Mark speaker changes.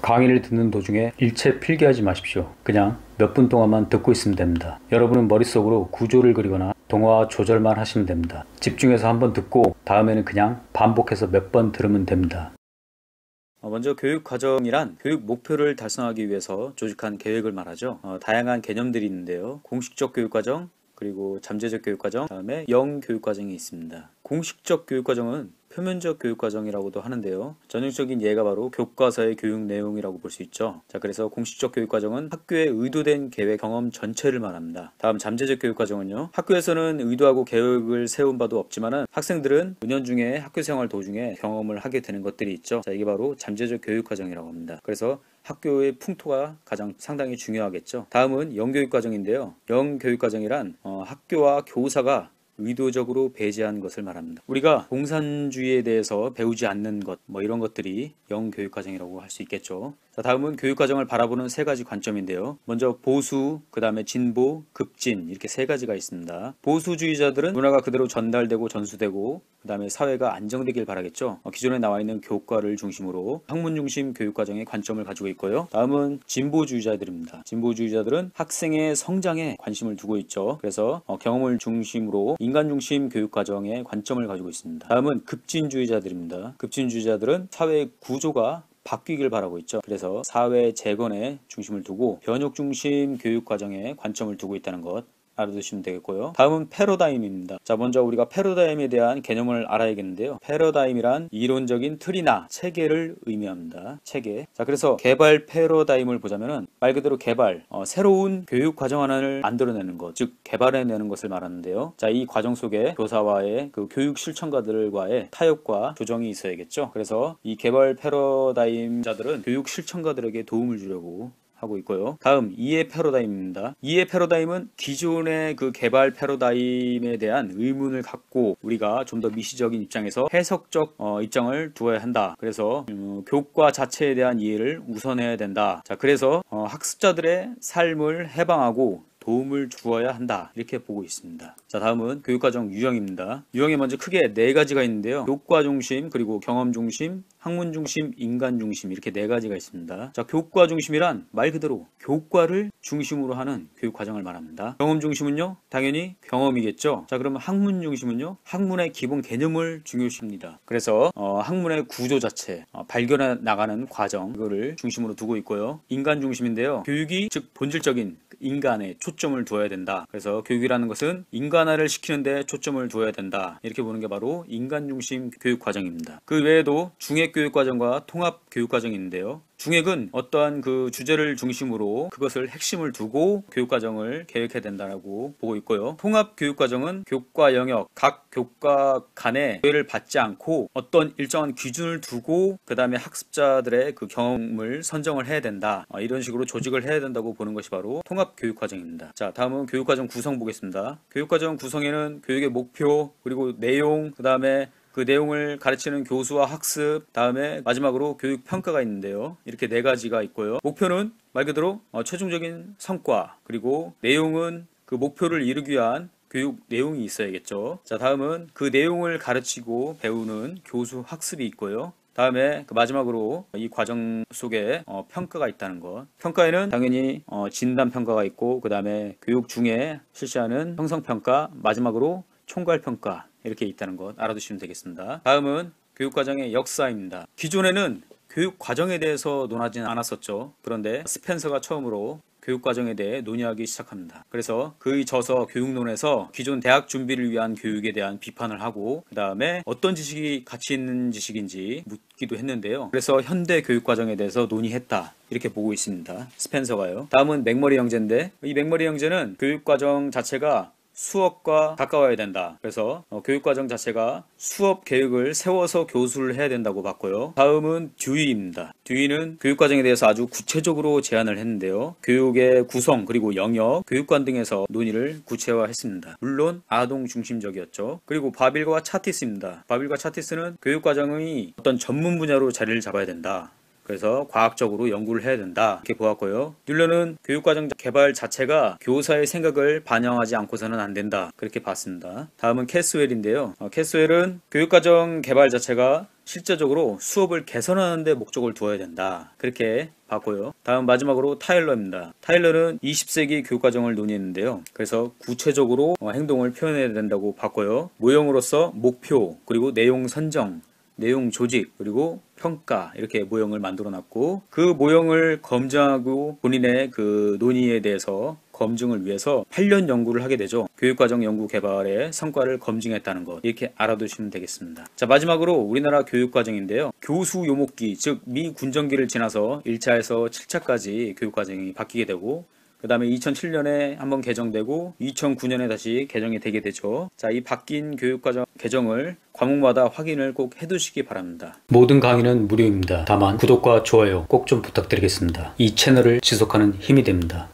Speaker 1: 강의를 듣는 도중에 일체 필기하지 마십시오. 그냥 몇 분 동안만 듣고 있으면 됩니다. 여러분은 머릿속으로 구조를 그리거나 동화 조절만 하시면 됩니다. 집중해서 한번 듣고 다음에는 그냥 반복해서 몇 번 들으면 됩니다.
Speaker 2: 먼저 교육과정이란 교육 목표를 달성하기 위해서 조직한 계획을 말하죠. 다양한 개념들이 있는데요. 공식적 교육과정, 그리고 잠재적 교육과정, 다음에 영교육과정이 있습니다. 공식적 교육과정은 표면적 교육과정이라고도 하는데요. 전형적인 예가 바로 교과서의 교육 내용이라고 볼 수 있죠. 자, 그래서 공식적 교육과정은 학교의 의도된 계획, 경험 전체를 말합니다. 다음 잠재적 교육과정은요. 학교에서는 의도하고 계획을 세운 바도 없지만은 학생들은 은연중에 학교생활 도중에 경험을 하게 되는 것들이 있죠. 자, 이게 바로 잠재적 교육과정이라고 합니다. 그래서 학교의 풍토가 가장 상당히 중요하겠죠. 다음은 영교육과정인데요. 영교육과정이란 학교와 교사가 의도적으로 배제한 것을 말합니다. 우리가 공산주의에 대해서 배우지 않는 것, 이런 것들이 영교육과정이라고 할 수 있겠죠. 자, 다음은 교육과정을 바라보는 세 가지 관점인데요. 먼저 보수, 그 다음에 진보, 급진, 이렇게 세 가지가 있습니다. 보수주의자들은 문화가 그대로 전달되고 전수되고 그 다음에 사회가 안정되길 바라겠죠. 기존에 나와 있는 교과를 중심으로 학문 중심 교육과정의 관점을 가지고 있고요. 다음은 진보주의자들입니다. 진보주의자들은 학생의 성장에 관심을 두고 있죠. 그래서 경험을 중심으로 인간 중심 교육과정에 관점을 가지고 있습니다. 다음은 급진주의자들입니다. 급진주의자들은 사회 구조가 바뀌길 바라고 있죠. 그래서 사회 재건에 중심을 두고 변혁 중심 교육 과정에 관점을 두고 있다는 것 알아두시면 되겠고요. 다음은 패러다임입니다. 자, 먼저 우리가 패러다임에 대한 개념을 알아야겠는데요. 패러다임이란 이론적인 틀이나 체계를 의미합니다. 체계. 자, 그래서 개발 패러다임을 보자면은 말 그대로 개발, 새로운 교육 과정 하나를 만들어내는 것, 즉 개발해내는 것을 말하는데요. 자, 이 과정 속에 교사와의 그 교육 실천가들과의 타협과 조정이 있어야겠죠. 그래서 이 개발 패러다임자들은 교육 실천가들에게 도움을 주려고 하고 있고요. 다음 이해 패러다임입니다. 이해 패러다임은 기존의 그 개발 패러다임에 대한 의문을 갖고 우리가 좀 더 미시적인 입장에서 해석적 입장을 두어야 한다. 그래서 교과 자체에 대한 이해를 우선해야 된다. 자, 그래서 학습자들의 삶을 해방하고 도움을 주어야 한다. 이렇게 보고 있습니다. 자, 다음은 교육과정 유형입니다. 유형이 먼저 크게 네 가지가 있는데요. 교과 중심, 그리고 경험 중심, 학문 중심, 인간 중심, 이렇게 네 가지가 있습니다. 자, 교과 중심이란 말 그대로 교과를 중심으로 하는 교육과정을 말합니다. 경험 중심은요, 당연히 경험이겠죠. 자, 그러면 학문 중심은요, 학문의 기본 개념을 중요시합니다. 그래서 학문의 구조 자체, 발견해 나가는 과정, 이거를 중심으로 두고 있고요. 인간 중심인데요. 교육이 즉 본질적인 인간에 초점을 두어야 된다. 그래서 교육이라는 것은 인간화를 시키는데 초점을 두어야 된다. 이렇게 보는 게 바로 인간 중심 교육 과정입니다. 그 외에도 중액 교육 과정과 통합 교육 과정이 있는데요. 중액은 어떠한 그 주제를 중심으로 그것을 핵심을 두고 교육과정을 계획해야 된다고 보고 있고요. 통합교육과정은 교과 영역, 각 교과 간에 조회를 받지 않고 어떤 일정한 기준을 두고 그 다음에 학습자들의 그 경험을 선정을 해야 된다. 이런 식으로 조직을 해야 된다고 보는 것이 바로 통합교육과정입니다. 자, 다음은 교육과정 구성 보겠습니다. 교육과정 구성에는 교육의 목표, 그리고 내용, 그 다음에 그 내용을 가르치는 교수와 학습, 다음에 마지막으로 교육 평가가 있는데요. 이렇게 네 가지가 있고요. 목표는 말 그대로 최종적인 성과, 그리고 내용은 그 목표를 이루기 위한 교육 내용이 있어야겠죠. 자, 다음은 그 내용을 가르치고 배우는 교수 학습이 있고요. 다음에 그 마지막으로 이 과정 속에 평가가 있다는 것. 평가에는 당연히 진단평가가 있고, 그 다음에 교육 중에 실시하는 형성평가, 마지막으로 총괄평가, 이렇게 있다는 것 알아두시면 되겠습니다. 다음은 교육과정의 역사입니다. 기존에는 교육과정에 대해서 논하지는 않았었죠. 그런데 스펜서가 처음으로 교육과정에 대해 논의하기 시작합니다. 그래서 그의 저서 교육론에서 기존 대학 준비를 위한 교육에 대한 비판을 하고, 그 다음에 어떤 지식이 가치 있는 지식인지 묻기도 했는데요. 그래서 현대 교육과정에 대해서 논의했다. 이렇게 보고 있습니다. 스펜서가요. 다음은 맥머리 형제인데, 이 맥머리 형제는 교육과정 자체가 수업과 가까워야 된다. 그래서 교육과정 자체가 수업 계획을 세워서 교수를 해야 된다고 봤고요. 다음은 듀이입니다. 듀이는 교육과정에 대해서 아주 구체적으로 제안을 했는데요. 교육의 구성, 그리고 영역, 교육관 등에서 논의를 구체화했습니다. 물론 아동 중심적이었죠. 그리고 바빌과 차티스입니다. 바빌과 차티스는 교육과정이 어떤 전문 분야로 자리를 잡아야 된다. 그래서 과학적으로 연구를 해야 된다 이렇게 보았고요. 뮬러는 교육과정 개발 자체가 교사의 생각을 반영하지 않고서는 안 된다 그렇게 봤습니다. 다음은 캐스웰인데요. 캐스웰은 교육과정 개발 자체가 실제적으로 수업을 개선하는 데 목적을 두어야 된다 그렇게 봤고요. 다음 마지막으로 타일러입니다. 타일러는 20세기 교육과정을 논의했는데요. 그래서 구체적으로 행동을 표현해야 된다고 봤고요. 모형으로서 목표, 그리고 내용 선정, 내용 조직, 그리고 평가 이렇게 모형을 만들어 놨고 그 모형을 검증하고 본인의 그 논의에 대해서 검증을 위해서 8년 연구를 하게 되죠. 교육과정 연구 개발의 성과를 검증했다는 것 이렇게 알아두시면 되겠습니다. 자, 마지막으로 우리나라 교육과정인데요. 교수 요목기 즉 미 군정기를 지나서 1차에서 7차까지 교육과정이 바뀌게 되고 그 다음에 2007년에 한번 개정되고 2009년에 다시 개정이 되게 되죠. 자, 이 바뀐 교육과정 개정을 과목마다 확인을 꼭 해두시기 바랍니다.
Speaker 1: 모든 강의는 무료입니다. 다만 구독과 좋아요 꼭 좀 부탁드리겠습니다. 이 채널을 지속하는 힘이 됩니다.